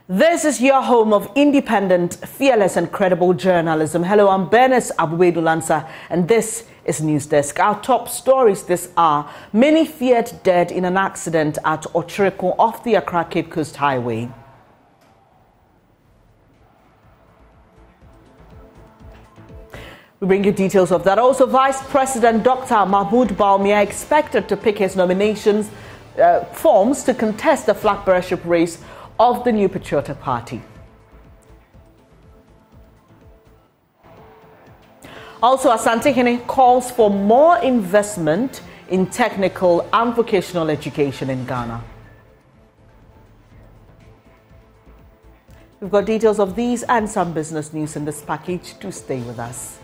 This is your home of independent, fearless and credible journalism. Hello, I'm Bernice Abubedulansa and this is News Desk. Our top stories this hour: many feared dead in an accident at Okyereko off the Accra Cape Coast Highway. We bring you details of that. Also, Vice President Dr. Mahmoud Bawumia expected to pick his nominations forms to contest the flag bearership race of the new Patriotic Party. Also, Asante calls for more investment in technical and vocational education in Ghana. We've got details of these and some business news in this package. Do stay with us.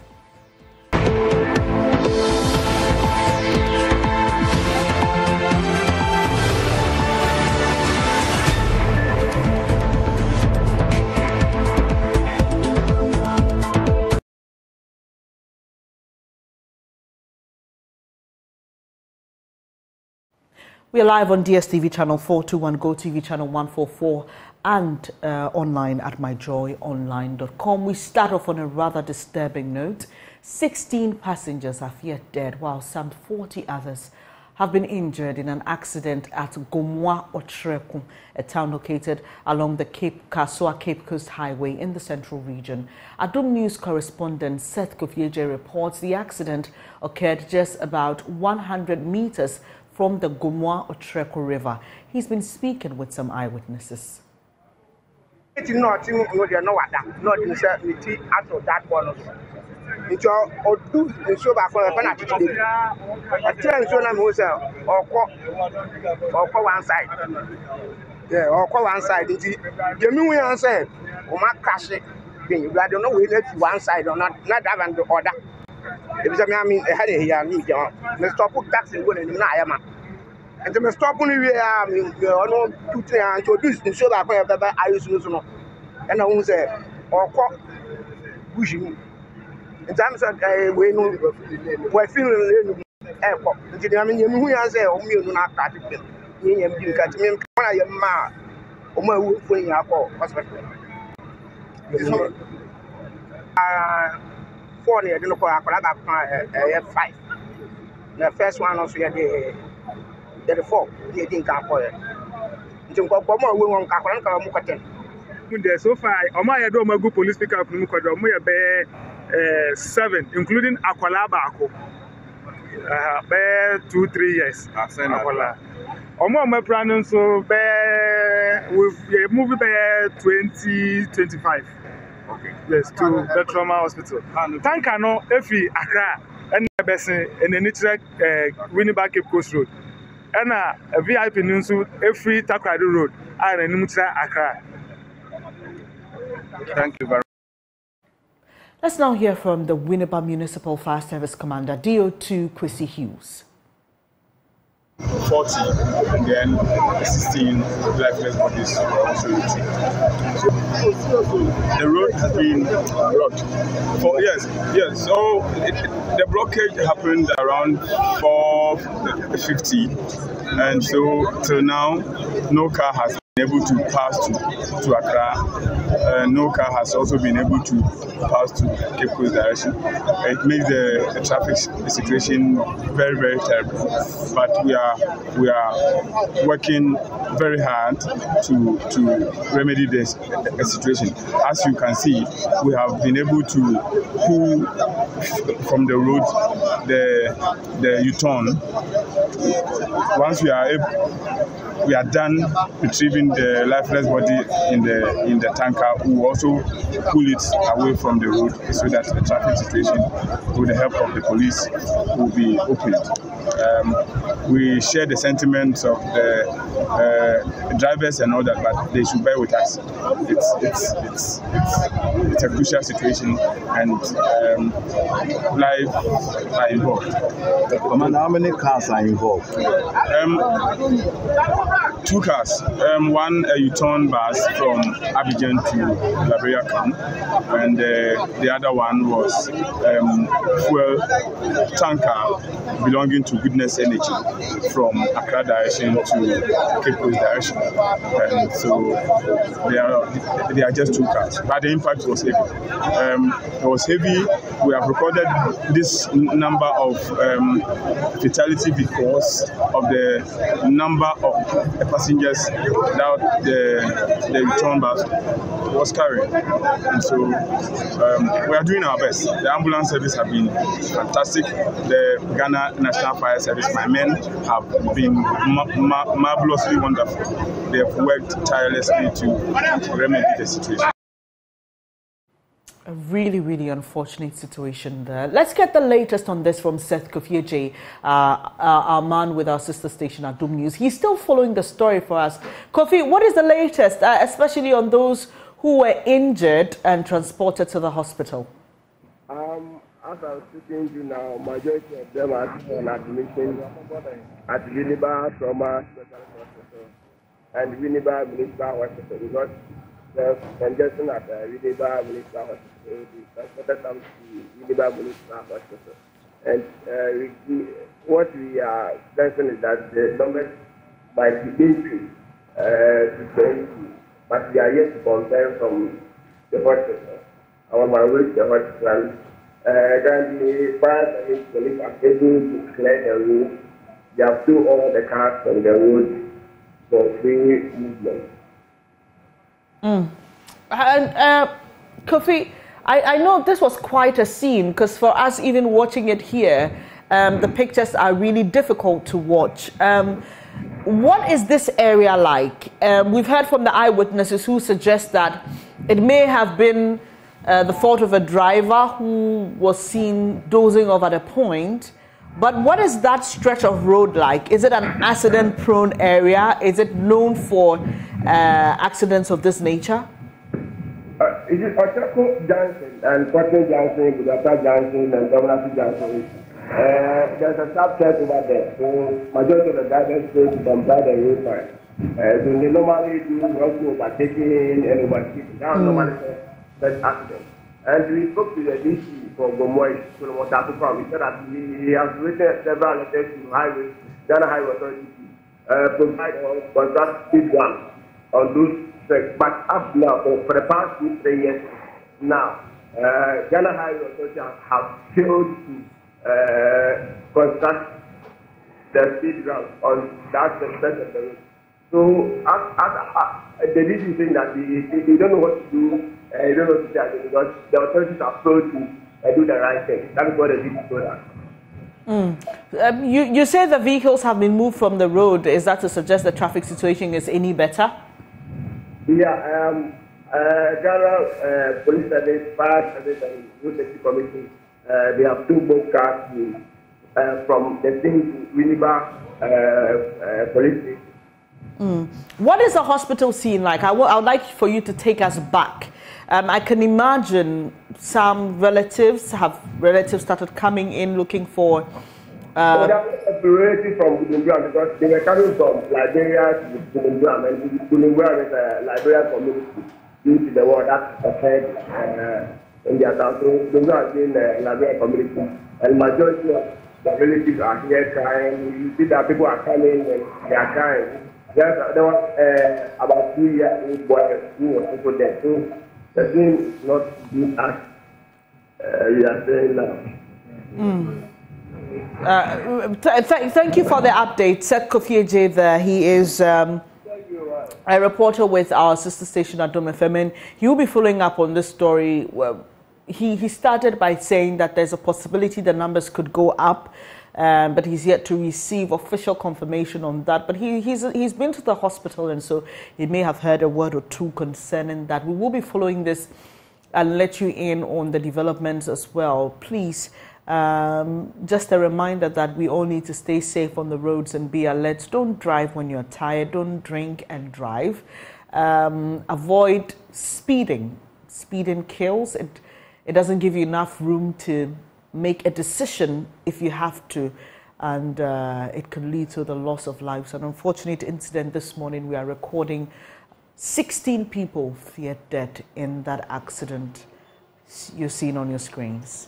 We are live on DSTV channel 421, GoTV channel 144, and online at myjoyonline.com. We start off on a rather disturbing note. 16 passengers are feared dead, while some 40 others have been injured in an accident at Gomoa Okyereko, a town located along the Cape Coast Highway in the Central Region. Adom News correspondent Seth Kofieje reports the accident occurred just about 100 meters from the Gomoa Okyereko River. He's been speaking with some eyewitnesses. It's not that one. It's all do the show back on a penalty. I tell you, or one side. Yeah, or one side. The new answer, or my crash it. You got to know we let one side or not having the order. If I mean, I had a here, let's stop put tax and go in Nayama. And to stop only we are, I mean, to introduce the show that I used to know. And I won't say, or pushing. In terms of we know we're feeling airport. I mean, you answer, or me, not practically. You got me, I am ma, or my work for your hospital. 4 years, I don't know, 5. The first one also had the 4, they didn't come for it. So far, Omaya do Magu police pick up Mukodo, 7, including Akwalaba, 2-3 years. Omo my plan so with movie 2025. Okay. Yes, to the trauma hospital. Tanka no efi Accra and Bessin in the natural Winneba Cape Coast Road. And a VIP Nunsu every Takrado Road and a Nutra Accra. Thank you very much. Let's now hear from the Winneba Municipal Fire Service Commander, DO2 Kwesi Hughes. 40 and then 16 lifeless bodies were also retrieved. So the road has been blocked. Yes. So the blockage happened around 4:50, and so till now, no car has been able to pass to Accra. No car has also been able to pass to Cape Coast direction. It makes the traffic situation very, very terrible. But we are working very hard to remedy this situation. As you can see, we have been able to pull from the road the U-turn. Once we are done retrieving the lifeless body in the tanker, we will also pull it away from the road so that the traffic situation, with the help of the police, will be opened. We share the sentiments of the drivers and all that, but they should bear with us. It's a crucial situation, and lives are involved. Commander, how many cars are involved? two cars. One a U-turn bus from Abidjan to Liberia camp, and the other one was fuel tanker belonging to Goodness Energy from Accra direction to Cape Coast direction. And so they are just two cars, but the impact was heavy. It was heavy. We have recorded this number of fatality because of the number of passengers that the return bus was carrying. And so we are doing our best. The ambulance service have been fantastic. The Ghana National Fire Service, my men have been marvelously wonderful. They have worked tirelessly to remedy the situation. A really, really unfortunate situation there. Let's get the latest on this from Seth Kofiege, our man with our sister station at Doom News. He's still following the story for us. Kofi, what is the latest, especially on those who were injured and transported to the hospital? As I'm speaking to you now, majority of them are on admission at Winneba Trauma Specialist Hospital and Winneba Municipal Hospital because there's congestion at Winneba Municipal Hospital. We transported them to Winneba Municipal Hospital. And what we are sensing is that the numbers might be increased to 20, but we are yet to confirm from the hospital. I'm on my way to the hospital. Then the fire service police are able to clear the road. They have thrown all the cars from the road for free movement. And Kofi, I know this was quite a scene because for us, even watching it here, the pictures are really difficult to watch. What is this area like? We've heard from the eyewitnesses who suggest that it may have been the fault of a driver who was seen dozing off at a point. But what is that stretch of road like? Is it an accident-prone area? Is it known for accidents of this nature? It is Okyereko Junction and Cotton Junction, Budapest Junction, and Governor Junction. There's a subset over there. So majority of the drivers go to comply the road fine. So they normally do also overtaking and overtaking. That's normally such accident. And we spoke to the DC for Gomoa Okyereko. We said that he has written several letters to Ghana Highway Authority to provide contract speed one on those tracks. But up now, for the past 2-3 years now, Ghana Highway Authority have failed to construct the speed route on that section of the road. So, the DC is saying that they don't know what to do, they don't know what to say because the authorities are failed to do the right thing. That is what the DC told us. You say the vehicles have been moved from the road. Is that to suggest the traffic situation is any better? Yeah, Ghana Police Service, Fire Service, and Road Safety Commission, they have two both cars from the thing to Winneba Police Station. What is the hospital scene like? I would like for you to take us back. I can imagine some relatives started coming in looking for. So that was a relatives from Bujumbura because they were coming from Liberia to Bujumbura, and Bujumbura is a Liberian community due to the war that occurred in their town. So Bujumbura has been a Liberian community, and majority of the relatives are here crying. You see that people are coming and they are crying. There was about 2-year-old boy who was also there. So the thing is not being as we are saying now. Thank you for the update. Seth Kofiege there. He is a reporter with our sister station at Dome FM, and he will be following up on this story. Well, he started by saying that there's a possibility the numbers could go up, but he's yet to receive official confirmation on that. But he's been to the hospital, and so he may have heard a word or two concerning that. We will be following this and let you in on the developments as well. Please, just a reminder that we all need to stay safe on the roads and be alert. Don't drive when you're tired. Don't drink and drive. Avoid speeding. Speeding kills. It doesn't give you enough room to make a decision if you have to and it could lead to the loss of lives. An unfortunate incident this morning. We are recording 16 people feared dead in that accident you're seeing on your screens.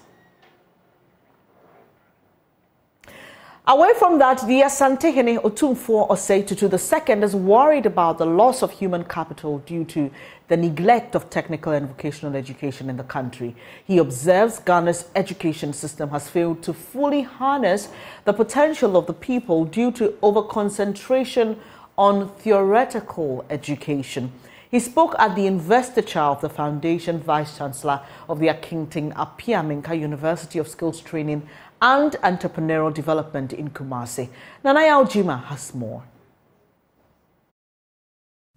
Away from that, the Asantehene Otumfuo Osei Tutu II is worried about the loss of human capital due to the neglect of technical and vocational education in the country. He observes Ghana's education system has failed to fully harness the potential of the people due to over-concentration on theoretical education. He spoke at the investiture of the Foundation Vice-Chancellor of the Akinting Apiamenka University of Skills Training and Entrepreneurial Development in Kumasi. Nanaya Ojima has more.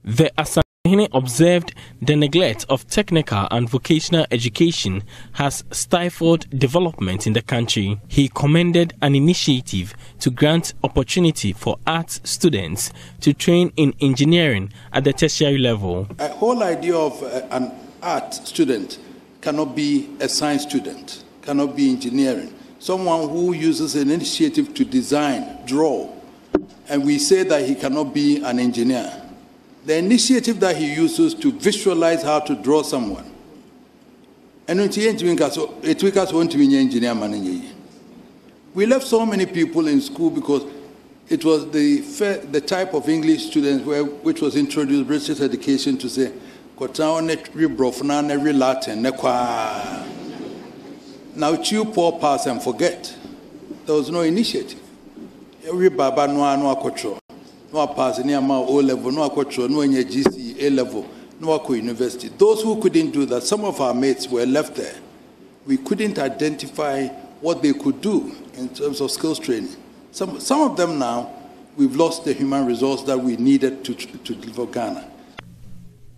The Asantehene observed the neglect of technical and vocational education has stifled development in the country. He commended an initiative to grant opportunity for arts students to train in engineering at the tertiary level. A whole idea of an art student cannot be a science student, cannot be engineering. Someone who uses an initiative to design, draw, and we say that he cannot be an engineer. The initiative that he uses to visualize how to draw someone. And we left so many people in school because it was the type of English students which was introduced British education to say, Latin, now you poor pass and forget. There was no initiative. Every baba no control. No pass any amount O level, no control, no any GC A level, no university. Those who couldn't do that, some of our mates were left there. We couldn't identify what they could do in terms of skills training. Some of them now, we've lost the human resource that we needed to deliver Ghana.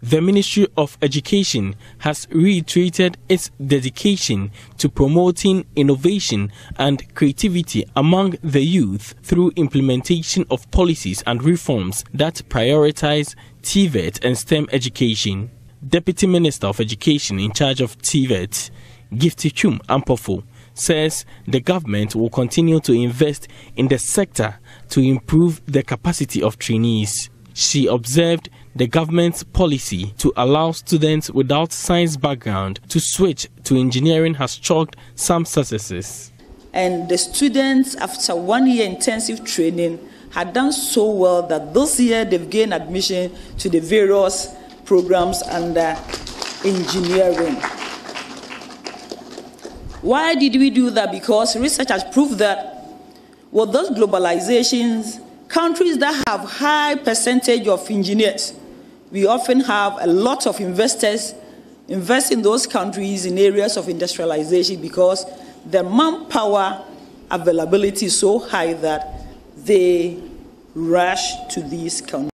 The Ministry of Education has reiterated its dedication to promoting innovation and creativity among the youth through implementation of policies and reforms that prioritize TVET and STEM education. Deputy Minister of Education in charge of TVET, Gifty Chum Ampofo, says the government will continue to invest in the sector to improve the capacity of trainees. She observed the government's policy to allow students without science background to switch to engineering has chalked some successes. And the students, after 1 year intensive training, had done so well that this year they've gained admission to the various programs under engineering. Why did we do that? Because research has proved that with those globalizations, countries that have high percentage of engineers, we often have a lot of investors invest in those countries in areas of industrialization because the manpower availability is so high that they rush to these countries.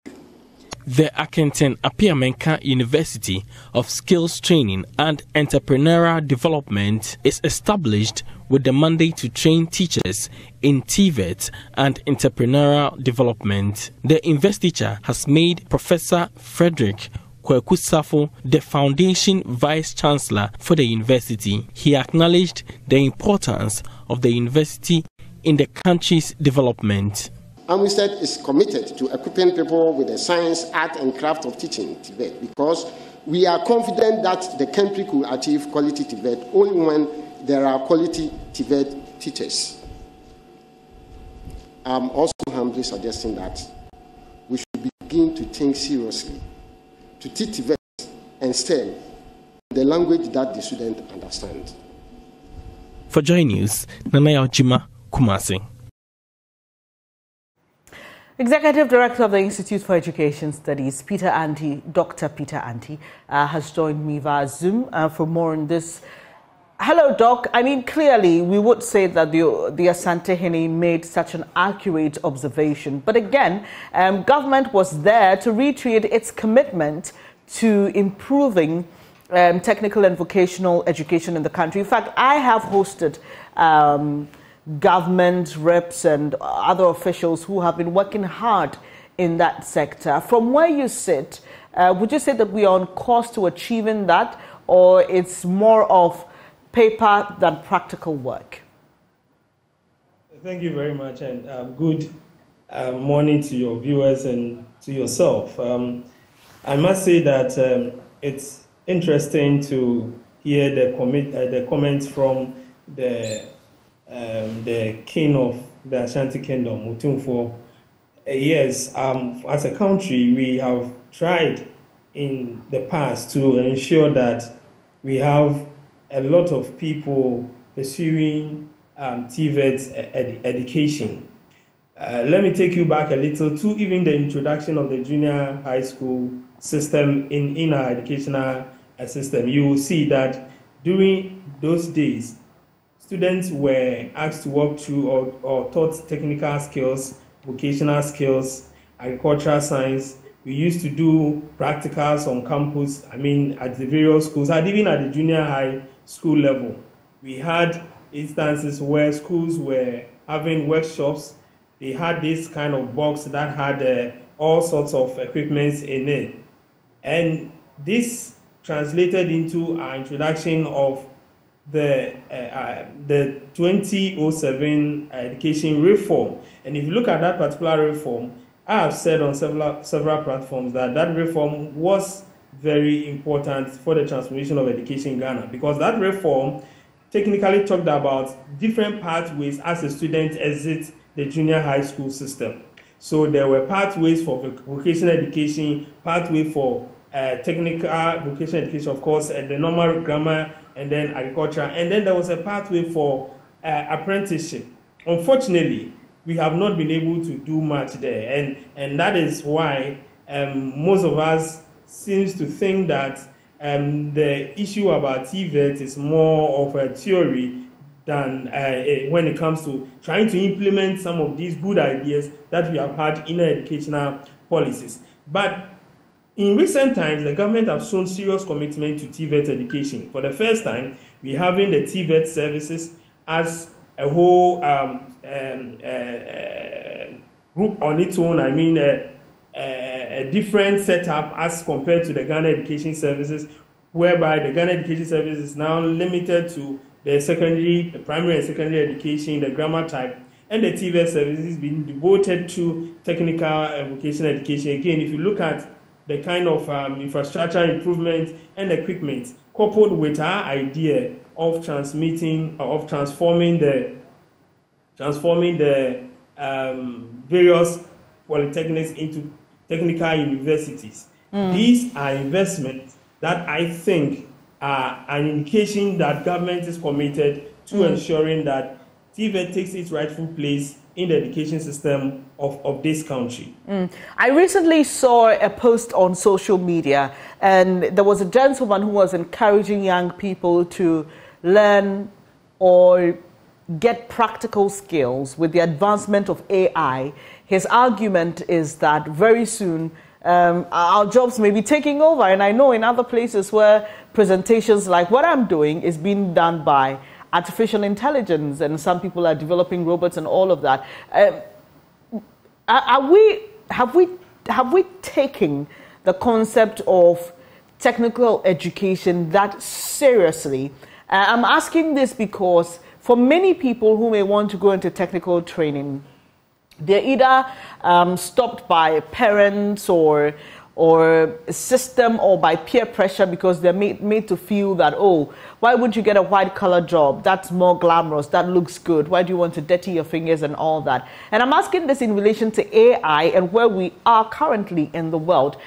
The Akinting Apiamenka University of Skills Training and Entrepreneurial Development is established with the mandate to train teachers in TVET and entrepreneurial development. The investiture has made Professor Frederick Kwakusafo the Foundation Vice-Chancellor for the university. He acknowledged the importance of the university in the country's development. AMUSTED is committed to equipping people with the science, art, and craft of teaching TVET because we are confident that the country could achieve quality TVET only when there are quality TVET teachers. I'm also humbly suggesting that we should begin to think seriously to teach TVET and STEM in the language that the student understands. For Joy News, Nanaya Ojima, Kumasi. Executive Director of the Institute for Education Studies, Dr. Peter Anti, has joined me via Zoom for more on this. Hello, Doc. I mean, clearly, we would say that the Asantehene made such an accurate observation. But again, government was there to reiterate its commitment to improving technical and vocational education in the country. In fact, I have hosted government reps and other officials who have been working hard in that sector. From where you sit, would you say that we are on course to achieving that, or it's more of paper than practical work? Thank you very much, and good morning to your viewers and to yourself. I must say that it's interesting to hear the comments from the king of the Ashanti Kingdom, Mutumfo. Yes, as a country, we have tried in the past to ensure that we have a lot of people pursuing TVET education. Let me take you back a little to even the introduction of the junior high school system in our educational system. You will see that during those days, students were asked to walk through or taught technical skills, vocational skills, agricultural science. We used to do practicals on campus, at the various schools, and even at the junior high school level. We had instances where schools were having workshops. They had this kind of box that had all sorts of equipment in it. And this translated into our introduction of the 2007 education reform. And if you look at that particular reform, I have said on several platforms that reform was very important for the transformation of education in Ghana, because that reform technically talked about different pathways as a student exits the junior high school system. So there were pathways for vocational education, pathway for technical vocational education, of course, the normal grammar, and then agriculture, and then there was a pathway for apprenticeship. Unfortunately, we have not been able to do much there, and that is why most of us seems to think that the issue about TVET is more of a theory than when it comes to trying to implement some of these good ideas that we have had in our educational policies. But in recent times, the government has shown serious commitment to TVET education. For the first time, we're having the TVET services as a whole group on its own. A different setup as compared to the Ghana Education Services, whereby the Ghana Education Service is now limited to the primary and secondary education, the grammar type, and the TVET services is being devoted to technical and vocational education. Again, if you look at the kind of infrastructure improvement and equipment, coupled with our idea of transforming the various polytechnics into technical universities. These are investments that I think are an indication that government is committed to ensuring that TVET takes its rightful place in the education system of this country. I recently saw a post on social media, and there was a gentleman who was encouraging young people to learn or get practical skills with the advancement of AI. His argument is that very soon our jobs may be taking over, and I know in other places where presentations like what I'm doing is being done by artificial intelligence, and some people are developing robots and all of that. Have we taken the concept of technical education that seriously? I'm asking this because for many people who may want to go into technical training, they're either stopped by parents or a system or by peer pressure, because they're made to feel that, oh, why would you get a white-collar job? That's more glamorous. That looks good. Why do you want to dirty your fingers and all that? And I'm asking this in relation to AI and where we are currently in the world.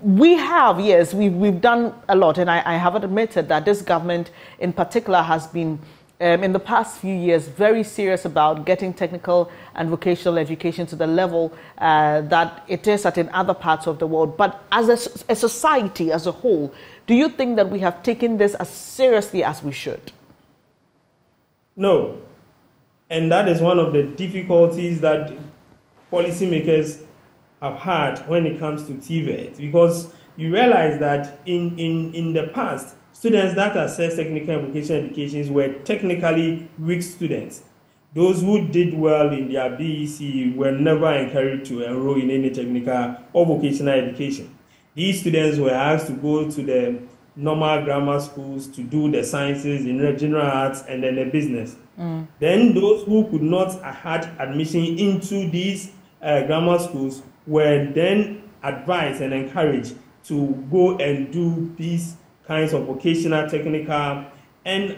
We have, yes, we've done a lot, and I have admitted that this government in particular has been in the past few years very serious about getting technical and vocational education to the level that it is at in other parts of the world. But as a society as a whole, do you think that we have taken this as seriously as we should? No. And that is one of the difficulties that policymakers have had when it comes to TVET, because you realize that in the past, students that access technical and vocational educations were technically weak students. Those who did well in their BEC were never encouraged to enroll in any technical or vocational education. These students were asked to go to the normal grammar schools to do the sciences, the general arts, and then the business. Then those who could not had admission into these grammar schools were then advised and encouraged to go and do these kinds of vocational, technical, and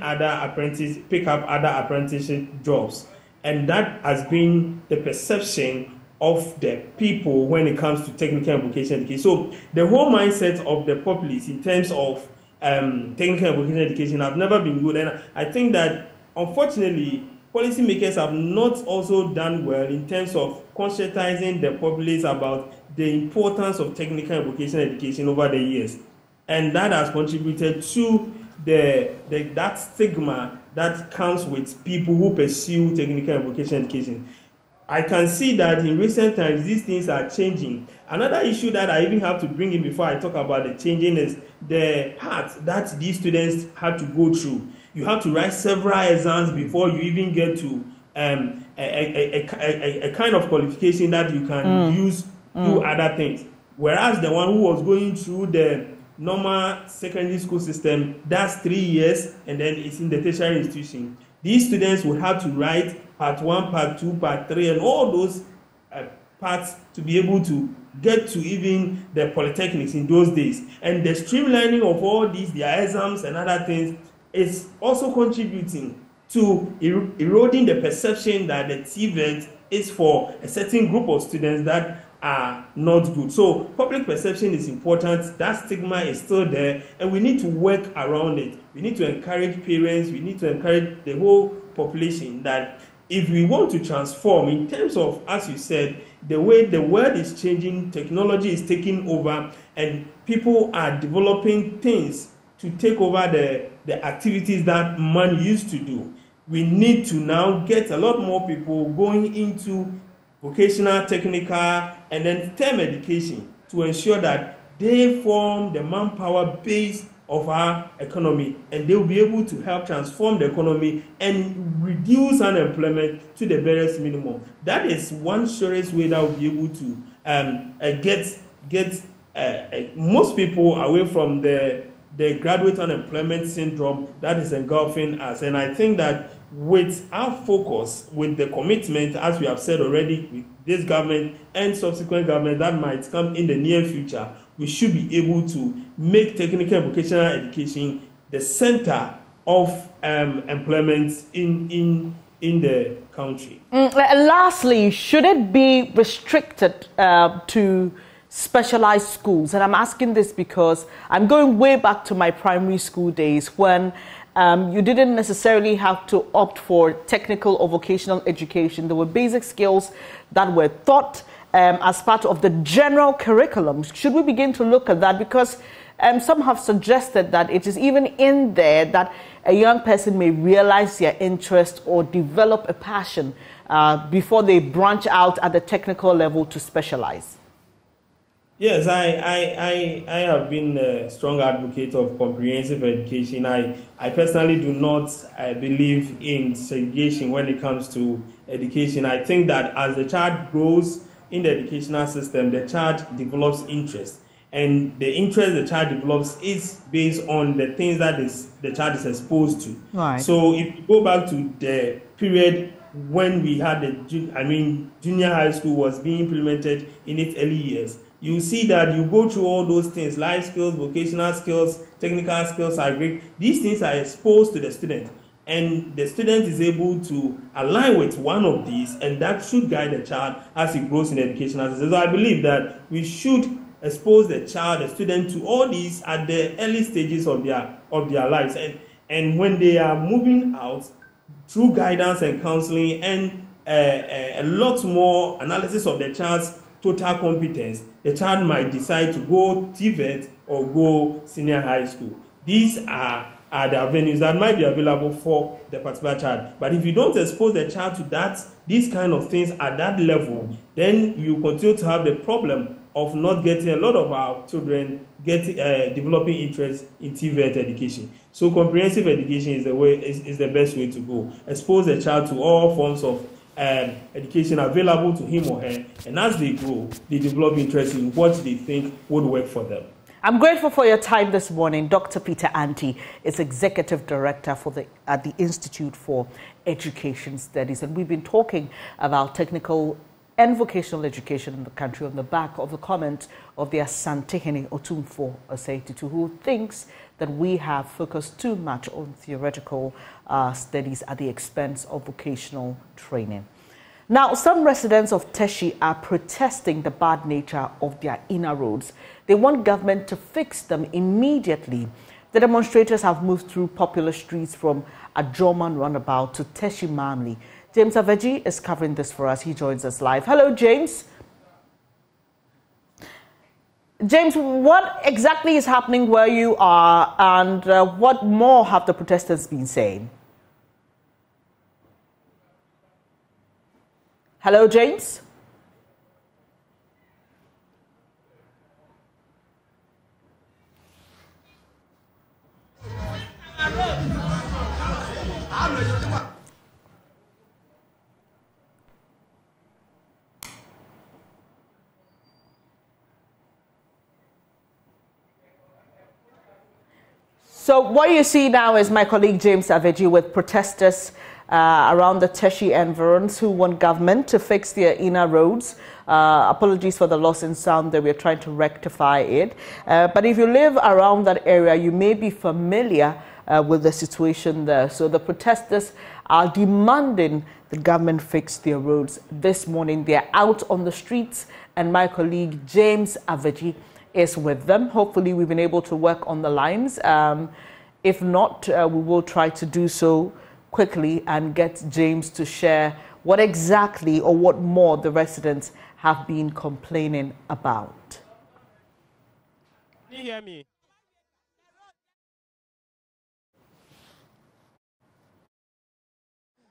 pick up other apprenticeship jobs. And that has been the perception of the people when it comes to technical and vocational education. So the whole mindset of the populace in terms of technical and vocational education have never been good. And I think that, unfortunately, policymakers have not also done well in terms of conscientizing the populace about the importance of technical and vocational education over the years. And that has contributed to that stigma that comes with people who pursue technical and vocational education. I can see that in recent times, these things are changing. Another issue that I even have to bring in before I talk about the changing is the path that these students had to go through. You have to write several exams before you even get to a kind of qualification that you can use to do other things. Whereas the one who was going through the normal secondary school system, that's 3 years, and then it's in the tertiary institution. These students would have to write part 1, part 2, part 3, and all those parts to be able to get to even the polytechnics in those days. And the streamlining of all these, their exams and other things, is also contributing to eroding the perception that the TVET is for a certain group of students that are not good. So public perception is important. That stigma is still there, and we need to work around it. We need to encourage parents. We need to encourage the whole population that if we want to transform in terms of, as you said, the way the world is changing, technology is taking over, and people are developing things to take over the activities that man used to do. We need to now get a lot more people going into vocational, technical, and then STEM education to ensure that they form the manpower base of our economy, and they will be able to help transform the economy and reduce unemployment to the barest minimum. That is one surest way that will be able to get most people away from the graduate unemployment syndrome that is engulfing us. And I think that with our focus, with the commitment, as we have said already, with this government and subsequent government that might come in the near future, we should be able to make technical and vocational education the center of employment in the country. Lastly, should it be restricted to specialized schools? And I'm asking this because I'm going way back to my primary school days when you didn't necessarily have to opt for technical or vocational education. There were basic skills that were taught as part of the general curriculum. Should we begin to look at that? Because some have suggested that it is even in there that a young person may realize their interest or develop a passion before they branch out at the technical level to specialize. Yes, I have been a strong advocate of comprehensive education. I personally do not believe in segregation when it comes to education. I think that as the child grows in the educational system, the child develops interest. And the interest the child develops is based on the things that the child is exposed to. Right. So if you go back to the period when we had junior high school was being implemented in its early years, you see that you go through all those things, life skills, vocational skills, technical skills, these things are exposed to the student. And the student is able to align with one of these, and that should guide the child as he grows in the educational system. So I believe that we should expose the child, the student, to all these at the early stages of their lives. And when they are moving out, through guidance and counseling and a lot more analysis of the child's total competence, the child might decide to go TVET or go senior high school. These are the avenues that might be available for the particular child. But if you don't expose the child to these kind of things at that level, then you continue to have the problem of not getting a lot of our children developing interest in TVET education. So comprehensive education is the best way to go. Expose the child to all forms of education available to him or her, and as they grow, they develop interest in what they think would work for them. I'm grateful for your time this morning. Dr. Peter Anti is Executive Director at the Institute for Education Studies. And we've been talking about technical and vocational education in the country on the back of the comment of the Asantehene Otumfo Osei-Tutu, who thinks that we have focused too much on theoretical studies at the expense of vocational training. Now, some residents of Teshi are protesting the bad nature of their inner roads. They want government to fix them immediately. The demonstrators have moved through popular streets from Adjoman Runabout to Teshi Mamli. James Aveji is covering this for us. He joins us live. Hello, James. James, what exactly is happening where you are, and what more have the protesters been saying? Hello, James. So what you see now is my colleague James Aveji with protesters around the Teshi environs who want government to fix their inner roads. Apologies for the loss in sound there. We're trying to rectify it. But if you live around that area, you may be familiar with the situation there. So the protesters are demanding the government fix their roads. This morning, they're out on the streets, and my colleague James Aveji is with them. Hopefully, we've been able to work on the lines. If not, we will try to do so quickly and get James to share what exactly or what more the residents have been complaining about. Can you hear me?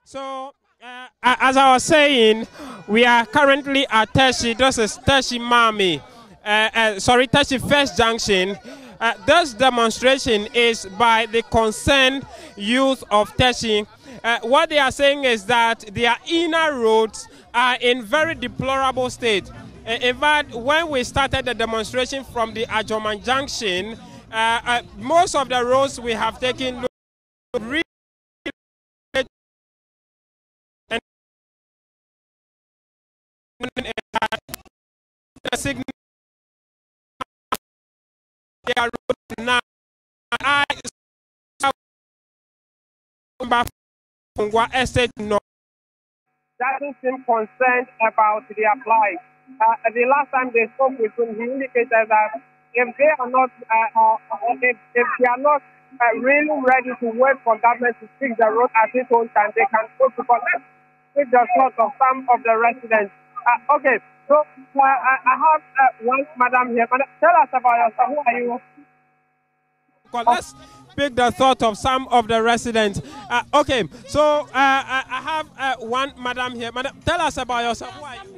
So, as I was saying, we are currently at Teshi. This is Teshi Mami. Teshi First Junction. This demonstration is by the concerned youth of Teshi. What they are saying is that their inner roads are in very deplorable state. In fact, when we started the demonstration from the Ajoman Junction, most of the roads we have taken really the signal now. Estate doesn't seem concerned about their plight. The last time they spoke with him, he indicated that if they are not, if they are not really ready to wait for government to fix the road at its own time, they can go to collect the thoughts of some of the residents. Okay, so I have one madam here. Madam, tell us about yourself. Who are you? Well, let's pick the thought of some of the residents. Okay, so I have one madam here. Madam, tell us about yourself. Who are you?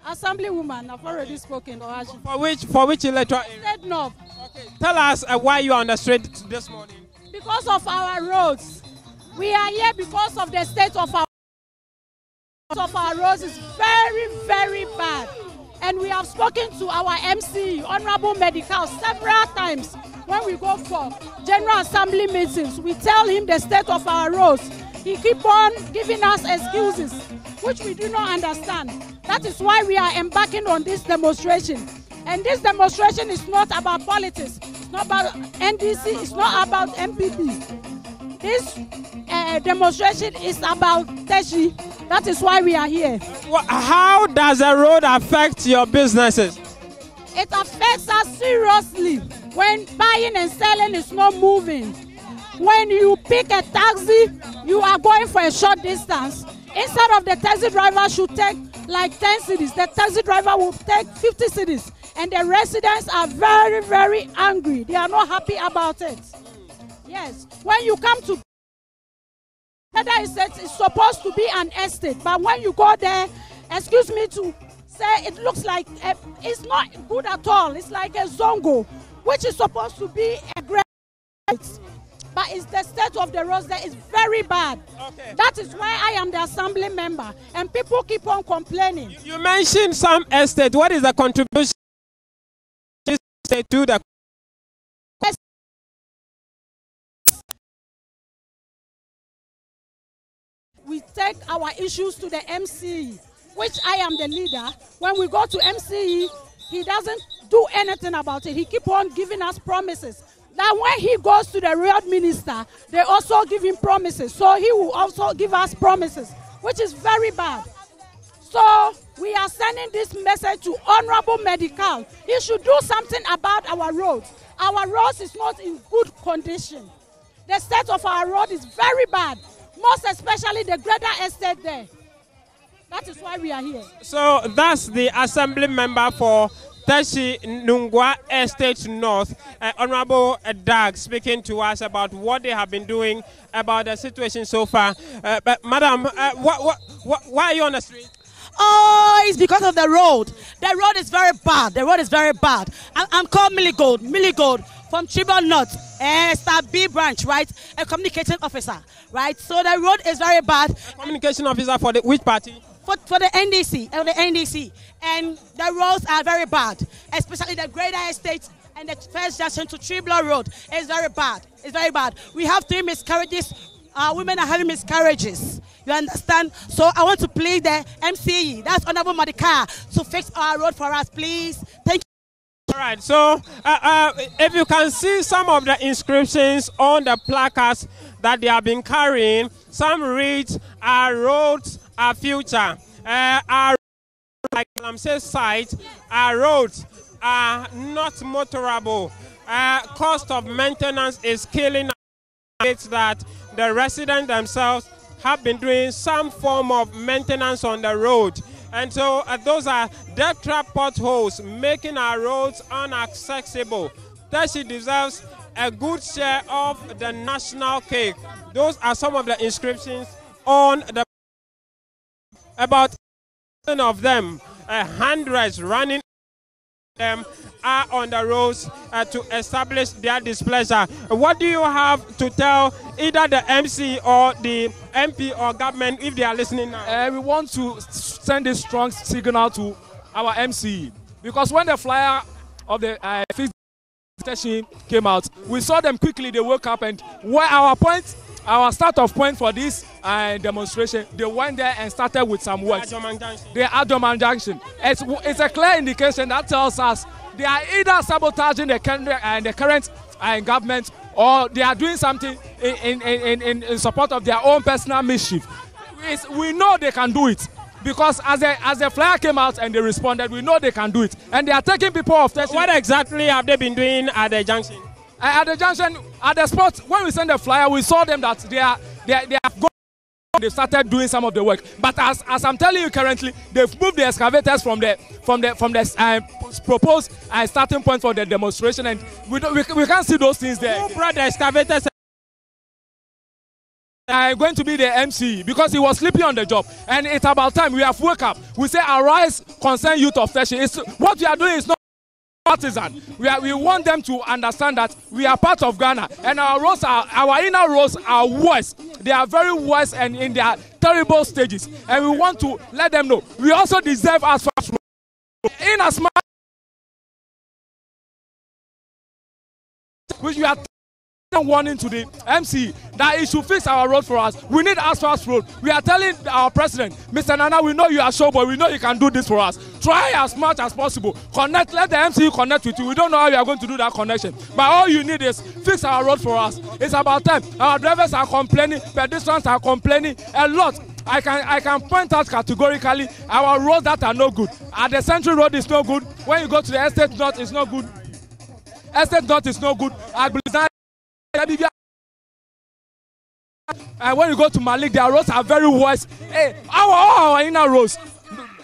Assemblywoman. I've already spoken. For which electoral area? State North. Okay, tell us why you are on the street this morning. Because of our roads. We are here because of the state of our roads is very, very bad. And we have spoken to our MC, Honorable Medical, several times. When we go for General Assembly meetings, we tell him the state of our roads. He keeps on giving us excuses, which we do not understand. That is why we are embarking on this demonstration. And this demonstration is not about politics. It's not about NDC. It's not about MPP. This demonstration is about Teshi. That is why we are here. How does the road affect your businesses? It affects us seriously when buying and selling is not moving. When you pick a taxi, you are going for a short distance. Instead of the taxi driver should take like 10 cities, the taxi driver will take 50 cities. And the residents are very, very angry. They are not happy about it. Yes. When you come to it's supposed to be an estate, but when you go there, excuse me to say, it looks like it's not good at all. It's like a zongo, which is supposed to be a great, but it's the state of the roads that is very bad. Okay. That is why I am the assembly member, and people keep on complaining. You mentioned some estate. What is the contribution to the we take our issues to the MCE, which I am the leader. When we go to MCE, he doesn't do anything about it. He keep on giving us promises. That when he goes to the road minister, they also give him promises. So he will also give us promises, which is very bad. So we are sending this message to Honorable Medical. He should do something about our roads. Our roads is not in good condition. The state of our road is very bad, most especially the Greater Estate there. That is why we are here. So that's the assembly member for Teshi Nungwa Estate North, Honorable Dag, speaking to us about what they have been doing about the situation so far. But Madam, why are you on the street? Oh, it's because of the road. The road is very bad. The road is very bad. I'm called Millie Gold from Tribal North, Star B branch, right? A communication officer, right? So the road is very bad. Communication officer for which party? For the NDC, and the roads are very bad, especially the Greater Estate and the first junction to Tribal Road is very bad. It's very bad. We have 3 miscarriages. Women are having miscarriages. You understand? So I want to plead the MCE, that's Honorable Madika, to fix our road for us, please. Thank you. All right. So if you can see some of the inscriptions on the placards that they have been carrying, some reads, "Our roads, our future." Our, like Lamse site, our roads are not motorable. Cost of maintenance is killing us. It's that the residents themselves have been doing some form of maintenance on the road. And so those are death trap potholes, making our roads inaccessible. Teshi deserves a good share of the national cake. Those are some of the inscriptions on the about of them. Hundreds running them are on the roads to establish their displeasure. What do you have to tell either the MC or the MP or government if they are listening now? We want to send a strong signal to our MC, because when the flyer of the fixed station came out, we saw them quickly. They woke up, and where our start of point for this demonstration, they went there and started with some works. The Adoman Junction. It's a clear indication that tells us they are either sabotaging the current government, or they are doing something in support of their own personal mischief. We know they can do it, because as the flyer came out and they responded, we know they can do it, and they are taking people off. What exactly have they been doing at the junction? At the junction, at the spot, when we sent the flyer, we saw them that they have gone. They started doing some of the work, but as I'm telling you currently, they've moved the excavators from the proposed starting point for the demonstration, and we can't see those things there. Who brought the excavators? I'm going to be the MC, because he was sleeping on the job, and it's about time we have woke up. We say, arise, concerned youth of Teshi. What we are doing is not partisan. We want them to understand that we are part of Ghana, and our inner roads are worse. They are very worse and in their terrible stages, and we want to let them know we also deserve asphalt roads. In as much which we are warning to the MC that he should fix our road for us. We need asphalt road. We are telling our president, Mr. Nana, we know you are showboy. We know you can do this for us. Try as much as possible. Connect. Let the MC connect with you. We don't know how we are going to do that connection, but all you need is fix our road for us. It's about time. Our drivers are complaining. Pedestrians are complaining a lot. I can point out categorically our roads that are no good. At the Central Road is no good. When you go to the Estate North, it's no good. Estate North is no good. And when you go to Malik, their roads are very worse. Hey, our inner roads,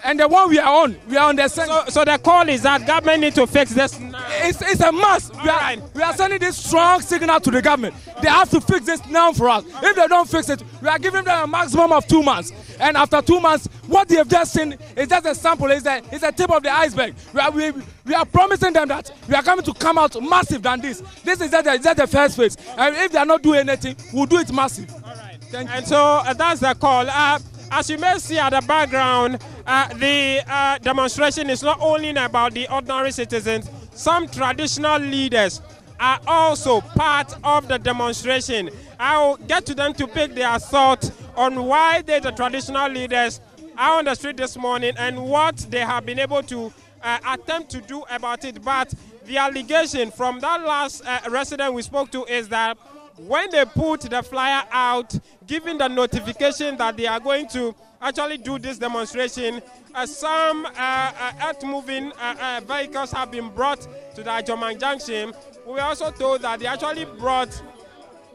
and the one we are on the center. So the call is that government need to fix this now. It's a must. We are sending this strong signal to the government. They have to fix this now for us. If they don't fix it, we are giving them a maximum of 2 months. And after 2 months, what they have just seen is just a sample. It's a tip of the iceberg. We are promising them that we are coming to come out massive than this. This is just the first phase. And if they are not doing anything, we'll do it massive. All right. Thank you. And so that's the call. As you may see at the background, the demonstration is not only about the ordinary citizens. Some traditional leaders are also part of the demonstration. I'll get to them to pick their thoughts on why the traditional leaders are on the street this morning and what they have been able to attempt to do about it. But the allegation from that last resident we spoke to is that when they put the flyer out, giving the notification that they are going to actually do this demonstration, some earth-moving vehicles have been brought to the Ajomang Junction. We were also told that they actually brought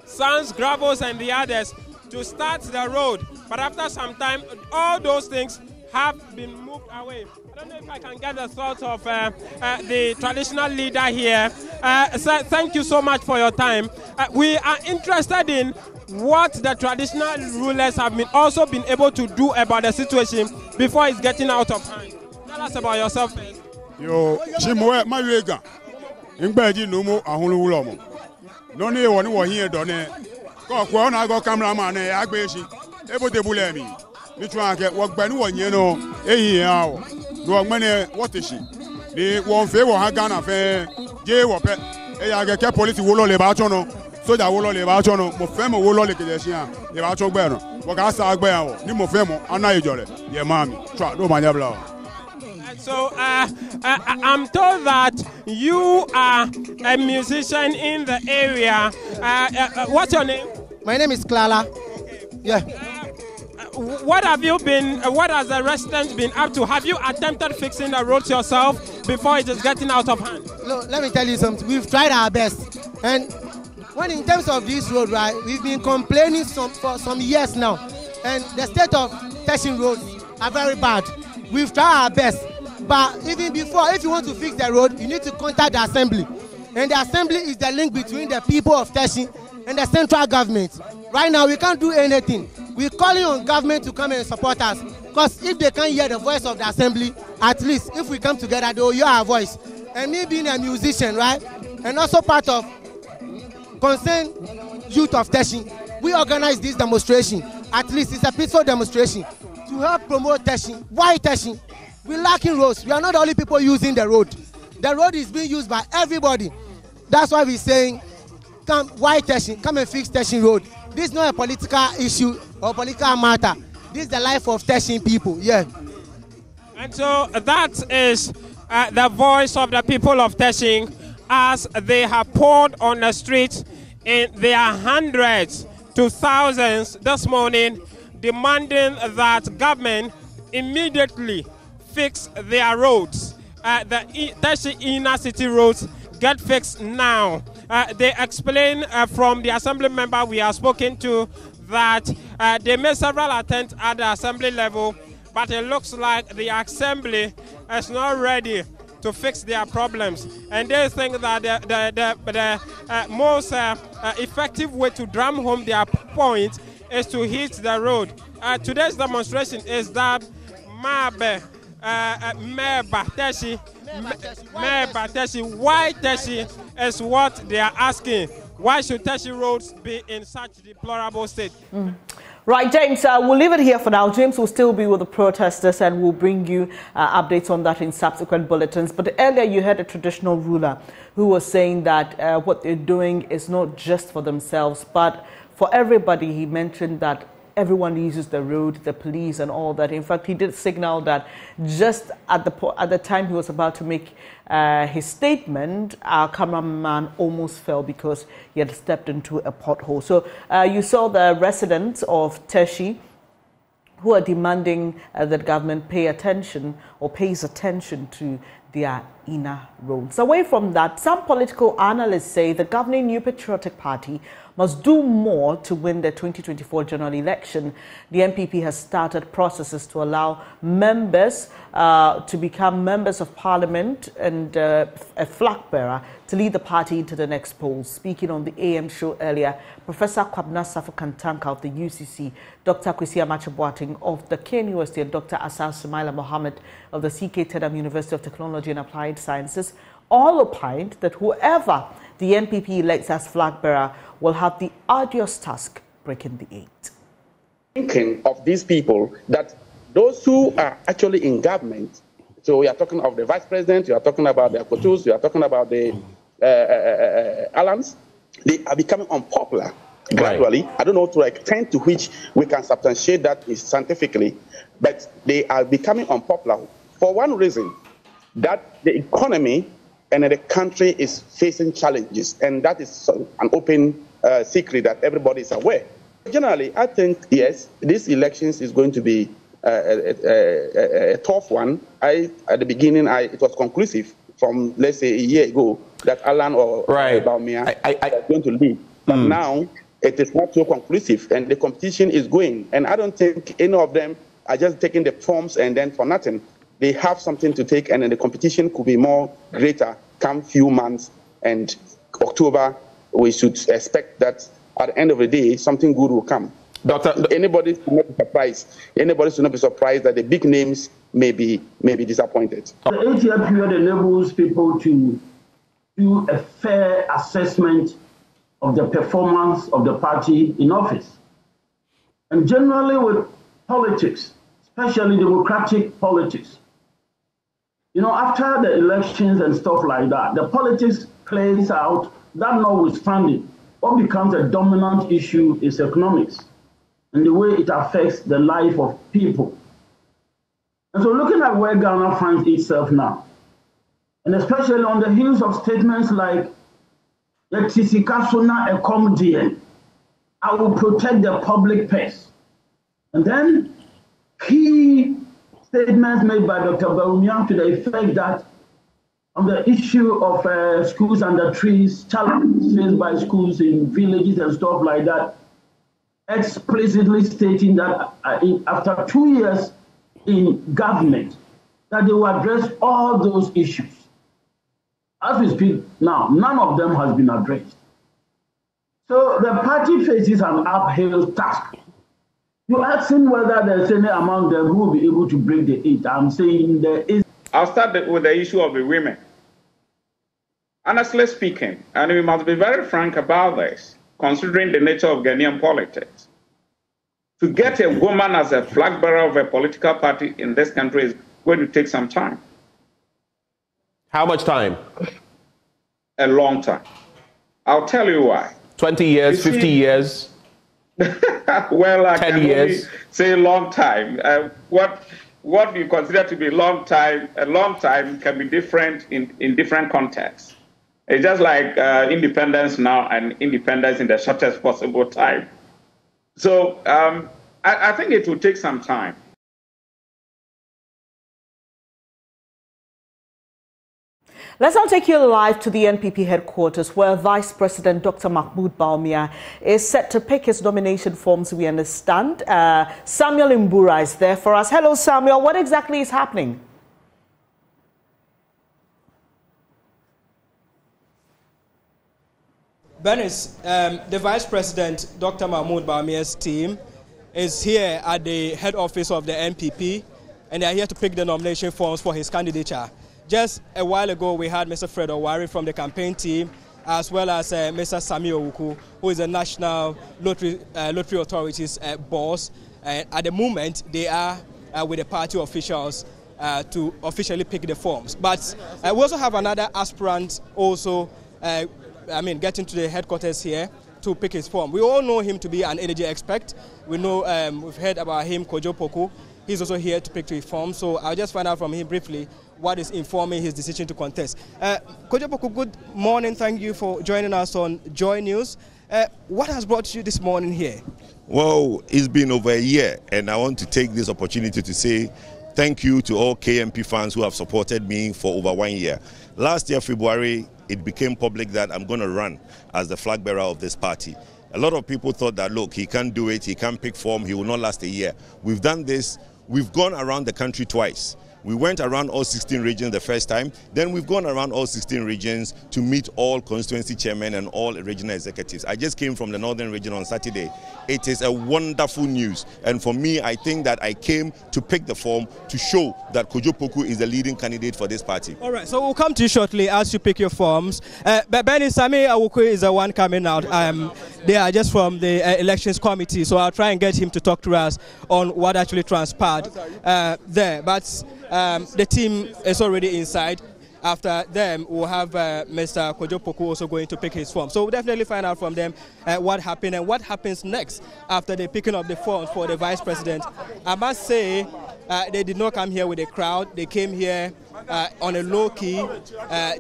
sands, gravels, and the others to start the road. But after some time, all those things have been moved away. I don't know if I can get the thoughts of the traditional leader here. Sir, thank you so much for your time. We are interested in what the traditional rulers have also been able to do about the situation before it's getting out of hand. Tell us about yourself first. Yo, Chimwe, my wega. Imbeji numu ahulu ulomo. Noni woni wo here done. Ko na go cameraman e agbeshi. Ebo de bulemi. Mi tun ake wo gbanu wo yen no eyin awo. No gbene what is she? Ni won fe wo ha Ghana fe je wo pe. E ya ke police wo lo le ba tun no. Soja wo lo le ba tun no. Mo fe mo wo lo le keje si an. Le ba tun gbe no. Wo ga sa agbe awo. Ni mo fe mo ana ijore. Ye mami. Twa do manya bla. So I'm told that you are a musician in the area. What's your name? My name is Clara. Yeah. What have you been? What has the residents been up to? Have you attempted fixing the roads yourself before it is getting out of hand? Look, let me tell you something. We've tried our best, and when in terms of this road, right, we've been complaining for some years now, and the state of Teshin roads are very bad. We've tried our best. But even before, if you want to fix the road, you need to contact the assembly. And the assembly is the link between the people of Teshin and the central government. Right now, we can't do anything. We're calling on government to come and support us. Because if they can't hear the voice of the assembly, at least if we come together, they will hear our voice. And me being a musician, right, and also part of concerned youth of Teshin, we organize this demonstration. At least it's a peaceful demonstration to help promote Teshin. Why Teshin? We're lacking roads. We are not the only people using the road. The road is being used by everybody. That's why we're saying, come, why Teshin? Come and fix Teshin Road. This is not a political issue or political matter. This is the life of Teshin people, yeah. And so that is the voice of the people of Teshin as they have poured on the streets in their hundreds to thousands this morning, demanding that government immediately fix their roads. The Teshin inner city roads get fixed now. They explain from the assembly member we have spoken to that they made several attempts at the assembly level, but it looks like the assembly is not ready to fix their problems. And they think that the most effective way to drum home their point is to hit the road. Today's demonstration is that why Teshin is what they are asking. Why should Teshin roads be in such deplorable state? Right, James, we'll leave it here for now. James will still be with the protesters and we'll bring you updates on that in subsequent bulletins. But earlier you heard a traditional ruler who was saying that what they're doing is not just for themselves, but for everybody. He mentioned that everyone uses the road, the police and all that. In fact, he did signal that just at the time he was about to make his statement, our cameraman almost fell because he had stepped into a pothole. So you saw the residents of Teshin who are demanding that government pay attention or pays attention to their inner roads. Away from that, some political analysts say the governing New Patriotic Party must do more to win the 2024 general election. The NPP has started processes to allow members to become members of parliament and a flag bearer to lead the party into the next polls. Speaking on the AM show earlier, Professor Kwabna Safo-Kantanka of the UCC, Dr. Kwesi Amache-Boateng of the Kane University, and Dr. Asar Sumaila Mohammed of the CK Tedam University of Technology and Applied Sciences all opined that whoever the NPP elects as flag bearer will have the arduous task breaking the eight. Thinking of these people that those who are actually in government, so we are talking of the vice president, you are talking about the Akotus, you are talking about the Allans, they are becoming unpopular gradually. Right. I don't know to the extent to which we can substantiate that scientifically, but they are becoming unpopular for one reason, that the economy and the country is facing challenges, and that is an open secret that everybody is aware. Generally, I think, yes, this elections is going to be a tough one. At the beginning, it was conclusive from, let's say, a year ago that Alan or Baumia are going to lead. But now, it is not so conclusive, and the competition is going. And I don't think any of them are just taking the forms and then for nothing. They have something to take, and then the competition could be more greater come few months. And October, we should expect that at the end of the day, something good will come. Doctor, anybody should not be surprised. Anybody should not be surprised that the big names may be disappointed. The 8-year period enables people to do a fair assessment of the performance of the party in office. And generally with politics, especially democratic politics, after the elections and stuff like that, the politics plays out. That notwithstanding, what becomes a dominant issue is economics and the way it affects the life of people. And so looking at where Ghana finds itself now, and especially on the heels of statements like, I will protect the public purse. And then key statements made by Dr. Baumia to the effect that on the issue of schools under trees, challenges faced by schools in villages and stuff like that, explicitly stating that after 2 years in government, that they will address all those issues. As we speak now, none of them has been addressed. So the party faces an uphill task. You're asking whether there's any among them who will be able to break the 8. I'm saying there is. I'll start with the issue of the women. Honestly speaking, and we must be very frank about this, considering the nature of Ghanaian politics, to get a woman as a flag bearer of a political party in this country is going to take some time. How much time? A long time. I'll tell you why. 20 years, 50 years? Well, I 10 can years? only say a long time. What we consider to be a long time can be different in different contexts. It's just like independence now and independence in the shortest possible time. So I think it will take some time. Let's now take you live to the NPP headquarters, where Vice President Dr. Mahmoud Baumia is set to pick his nomination forms, we understand. Samuel Mbura is there for us. Hello, Samuel. What exactly is happening? Bernice, the Vice President, Dr. Mahmoud Baumia's team, is here at the head office of the NPP, and they are here to pick the nomination forms for his candidature. Just a while ago, we had Mr. Fred Owari from the campaign team, as well as Mr. Sami Owuku, who is the National Lottery Authority's boss. At the moment, they are with the party officials to officially pick the forms. But we also have another aspirant also, getting to the headquarters here to pick his form. We all know him to be an energy expert. We know, we've heard about him, Kojo Poku. He's also here to pick his form. So I'll just find out from him briefly what is informing his decision to contest. Kojo Poku, good morning. Thank you for joining us on Joy News. What has brought you this morning here? Well, it's been over a year, and I want to take this opportunity to say thank you to all KMP fans who have supported me for over 1 year. Last year, February, it became public that I'm going to run as the flag bearer of this party. A lot of people thought that, look, he can't do it, he can't pick form, he will not last a year. We've done this. We've gone around the country twice. We went around all 16 regions the first time, then we've gone around all 16 regions to meet all constituency chairmen and all regional executives. I just came from the Northern region on Saturday. It is a wonderful news, and for me, I think that I came to pick the form to show that Kojo Poku is the leading candidate for this party. All right, so we'll come to you shortly as you pick your forms. But Benny Sami Awuku is the one coming out. They are just from the elections committee, so I'll try and get him to talk to us on what actually transpired there. But the team is already inside. After them, we'll have Mr. Kojo Poku also going to pick his form. So we'll definitely find out from them what happened and what happens next after the picking of the forms for the vice president. I must say, they did not come here with a crowd. They came here on a low key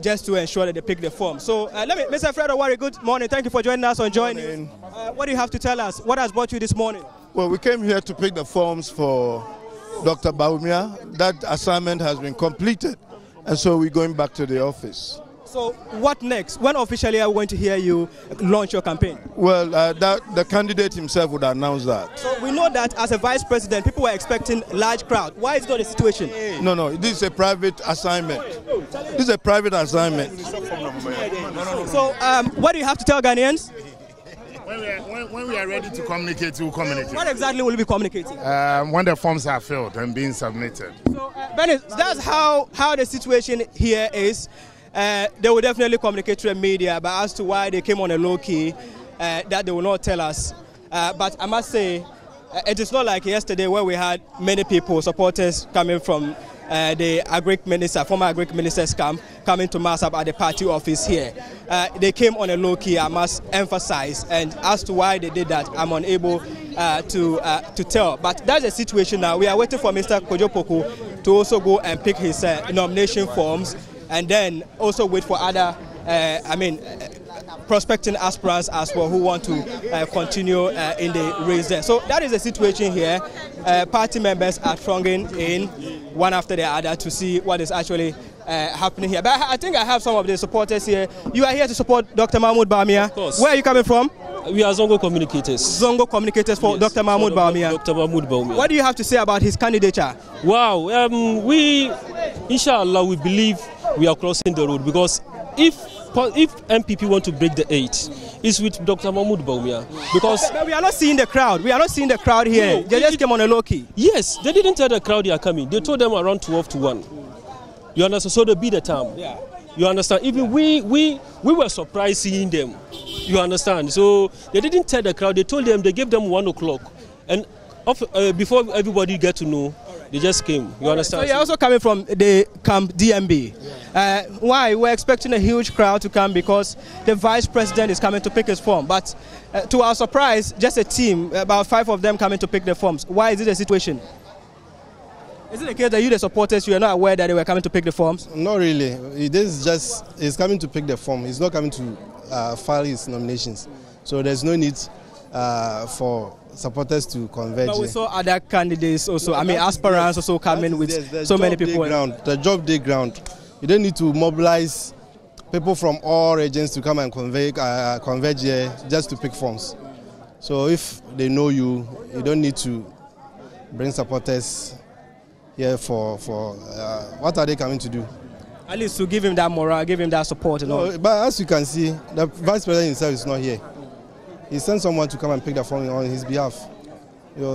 just to ensure that they pick the form. So Mr. Fred Owari, good morning. Thank you for joining us on Join News. What do you have to tell us? What has brought you this morning? Well, we came here to pick the forms for Dr. Bawumia. That assignment has been completed, and so we're going back to the office. So what next? When officially are we going to hear you launch your campaign? Well, the candidate himself would announce that. So we know that as a vice president, people were expecting large crowd. Why is that the situation? No, this is a private assignment. This is a private assignment. So what do you have to tell Ghanaians? When we are ready to communicate, we'll communicate. What exactly will you be communicating? When the forms are filled and being submitted. So, Benny, that's how the situation here is. They will definitely communicate to the media, but as to why they came on a low key, that they will not tell us. But I must say, it is not like yesterday where we had many people, supporters coming from the former agric minister's camp, coming to mass up at the party office here. They came on a low key, I must emphasize, and as to why they did that, I'm unable to tell. But that's the situation now. We are waiting for Mr. Kojo Poku to also go and pick his nomination forms, and then also wait for other, prospecting aspirants as well who want to continue in the race there. So that is the situation here. Party members are thronging in one after the other to see what is actually happening here. But I think I have some of the supporters here. You are here to support Dr. Mahmoud Bawumia. Of course. Where are you coming from? We are Zongo communicators. Zongo communicators for Dr. Mahmoud Bawumia. Dr. Mahmoud Bawumia. What do you have to say about his candidature? Wow, inshallah, we believe we are crossing the road, because if MPP want to break the 8, it's with Dr. Mahmoud Bawumia. Because but we are not seeing the crowd. We are not seeing the crowd here. No, they just came on a low key. Yes, they didn't tell the crowd they are coming. They told them around 12 to 1. You understand? So they beat the time. Yeah. You understand? Even we were surprised seeing them. You understand? So they didn't tell the crowd. They told them, they gave them 1 o'clock, and before everybody get to know, they just came. You understand? So you're also coming from the camp DMB. Yeah. Why? We're expecting a huge crowd to come because the vice president is coming to pick his form. But to our surprise, just a team, about 5 of them coming to pick their forms. Why is it a situation? Is it the case that you, the supporters, you are not aware that they were coming to pick the forms? Not really. He's coming to pick the form. He's not coming to file his nominations. So there's no need for supporters to converge. But we saw other candidates also, aspirants also coming with so many people. The job day ground. You don't need to mobilize people from all regions to come and converge here just to pick forms. So if they know you, you don't need to bring supporters here for what are they coming to do? At least to give him that morale, give him that support and all. But as you can see, the vice president himself is not here. He sent someone to come and pick the form on his behalf.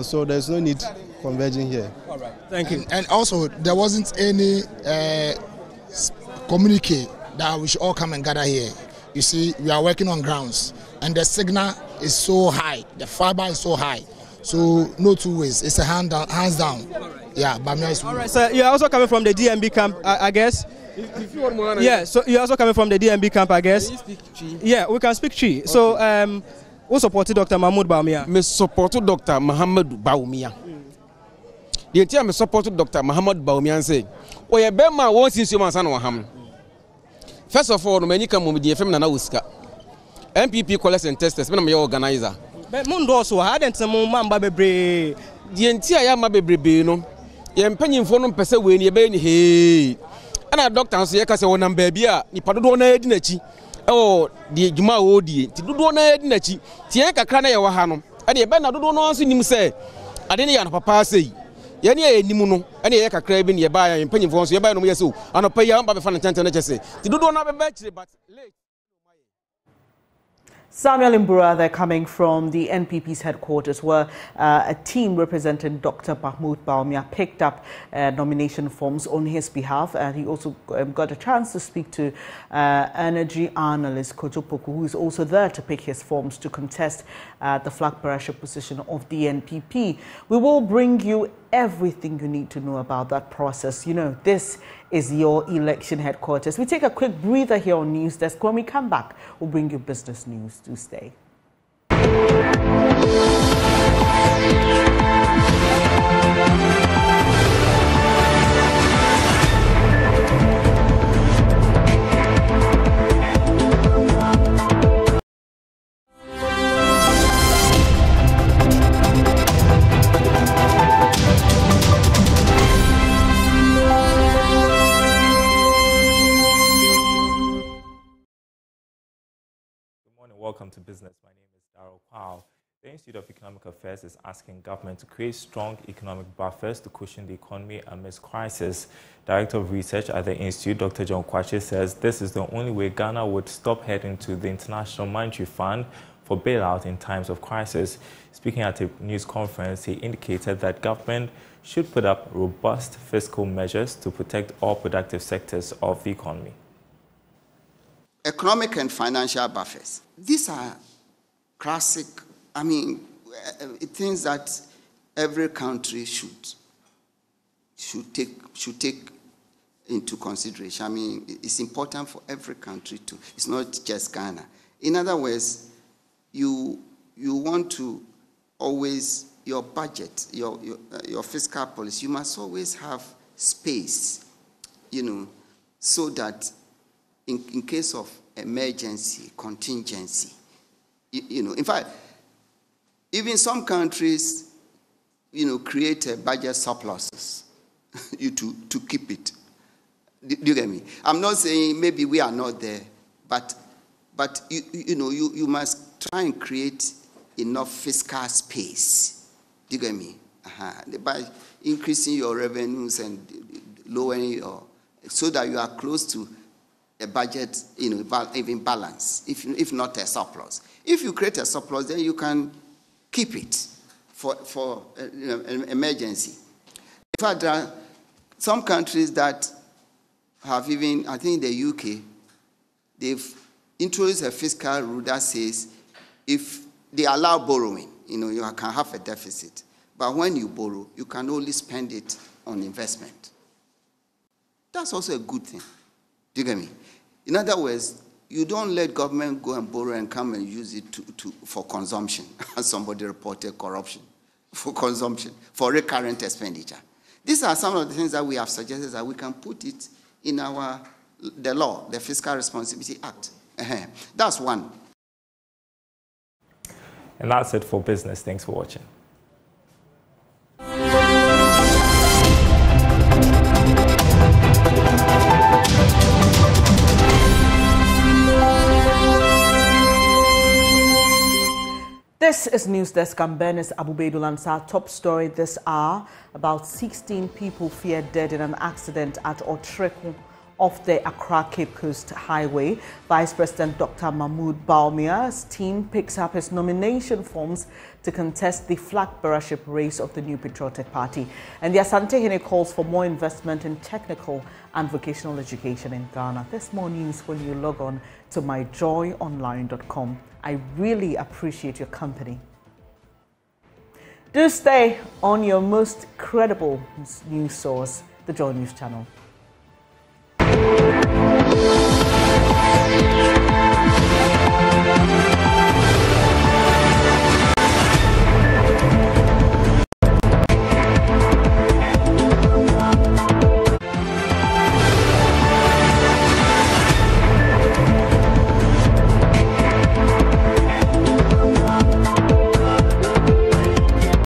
So there's no need converging here. All right, thank you. And also, there wasn't any communique that we should all come and gather here. You see, we are working on grounds, and the signal is so high, the fiber is so high. So no two ways. It's a hands down. Yeah, Bawumia is. All right, so you're also coming from the DMB camp, I guess. Yeah, so you're also coming from the DMB camp, I guess. Yeah, we can speak Chi. So who supported Dr. Mahmoud Bawumia? Me supported Dr. Mahmoud Bawumia. The entire me supported Dr. Mahmoud Bawumia and say, "Oh, you be ma won since you man san waham." First of all, no many come with the FM na uska. MPP collects and testers. Me na me organizer. But mundo also hadn't some mamba bebre. The entire ya bebre no. Ye mpanyimfo no pese we ni be ni he. Ana doctor so ye ka se wonam baabi a nipa dodo na edi nachi. Oh, the Juma Odi, Tidudo na Edinachi, Tiaka Kana Yawahano, and the Bena Dodo no answer him say, I didn't hear Papa say, Yanni Nimuno, and the Eka craving your buyer and penny for your buy no yesu, and a pay out by the fan and say, Tidudo not a battery, but late. Samuel Mbura, they're coming from the NPP's headquarters, where a team representing Dr. Mahmoud Bawumia picked up nomination forms on his behalf, and he also got a chance to speak to energy analyst Kojo Poku, who is also there to pick his forms to contest the flag bearership position of the NPP. We will bring you everything you need to know about that process. You know, this is your election headquarters. We take a quick breather here on News Desk. When we come back, we'll bring you business news. Do stay. Welcome to Business. My name is Darryl Powell. The Institute of Economic Affairs is asking government to create strong economic buffers to cushion the economy amidst crisis. Director of Research at the Institute, Dr. John Kwache, says this is the only way Ghana would stop heading to the International Monetary Fund for bailout in times of crisis. Speaking at a news conference, he indicated that government should put up robust fiscal measures to protect all productive sectors of the economy. Economic and financial buffers. These are classic, things that every country should take into consideration. It's important for every country to. It's not just Ghana. In other words, you want to always, your budget, your fiscal policy, you must always have space, so that in case of emergency, contingency, in fact, even some countries, create budget surpluses, to keep it. Do you get me? I'm not saying maybe we are not there, but you must try and create enough fiscal space. Do you get me? By increasing your revenues and lowering your, so that you are close to a budget, even balance, if not a surplus. If you create a surplus, then you can keep it for an emergency. In fact, there are some countries that have even, I think in the UK, they've introduced a fiscal rule that says if they allow borrowing, you can have a deficit. But when you borrow, you can only spend it on investment. That's also a good thing. Do you get me? In other words, you don't let government go and borrow and come and use it for consumption. Somebody reported corruption. For consumption, for recurrent expenditure. These are some of the things that we have suggested that we can put it in the law, the Fiscal Responsibility Act. That's one. And that's it for business. Thanks for watching. This is News Desk. I'm Bernice Abubedulansa. Our top story this hour: about 16 people feared dead in an accident at Okyereko off the Accra Cape Coast Highway. Vice President Dr. Mahmoud Bawumia's team picks up his nomination forms to contest the flag bearership race of the new Patriotic Party. And the Asante-Hene calls for more investment in technical and vocational education in Ghana. There's more news when you log on to myjoyonline.com. I really appreciate your company. Do stay on your most credible news source, the Joy News Channel.